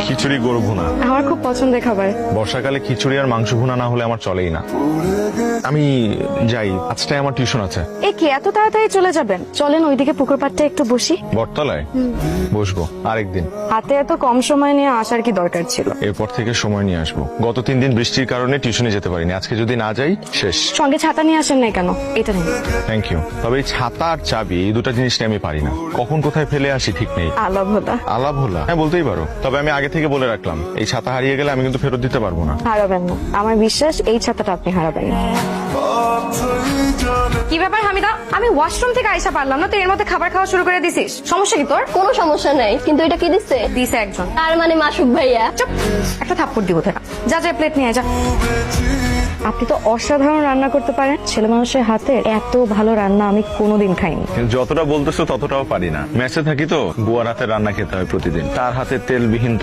খিচুড়ি, গরু ভুনা। আমার খুব পছন্দের খাবার। বর্ষাকালে খিচুড়ি আর মাংস ভুনা না হলে আমার চলেই না। আমি যাই, আজটাই আমার টিউশন আছে। এ কি এত তাড়াতাড়ি চলে যাবেন? চলেন ওইদিকে পুকুর পাড়টা একটু বসি। বটতলায় বসবো আরেকদিন। হাতে এত কম সময় নিয়ে আসার কি দরকার ছিল? এরপর থেকে সময় নিয়ে আসবো। গত 3 দিন বৃষ্টির কারণে টিউশনে যেতে পারিনি। আজকে যদি না যাই শেষ। সঙ্গে ছাতা নিয়ে আসেন নাই কেন? এটা নিন। Thank you. তবে এই ছাতা আর চাবি এই দুটো জিনিস নিয়ে আমি পারি না। কখন কোথায় ফেলে আসি ঠিক নেই। আলাপ হতা আলাপ হলা, হ্যাঁ বলতেই পারো। তবে আমি আগে থেকে বলে রাখলাম, এই ছাতা হারিয়ে গেলে আমি কিন্তু ফেরত দিতে পারবো না। হারাবেন না, আমার বিশ্বাস এই ছাতাটা আপনি হারাবেন না। কি ব্যাপার হামিদা, আমি ওয়াশরুম থেকে আইসা পারলাম না, তুই এর মধ্যে খাবার খাওয়া শুরু করে দিছিস। সমস্যা কি তোর? কোনো সমস্যা নাই, কিন্তু এটা কি দিচ্ছে? দিছে একজন। তার মানে মাসুক ভাইয়া। চুপ, একটা থাপ্পড় দিব তোরা। যা যা প্লেট নিয়ে আয়, যা। আপনি তো অসাধারণ রান্না করতে পারেন। ছেলে মানুষের হাতে এত ভালো রান্না আমি কোনোদিন খাইনি। কিন্তু যতটা বলতেছো ততটাও পারি না। মেসে থাকি তো, বুয়ার হাতে রান্না খেতে হয় প্রতিদিন। তার হাতে তেলবিহীন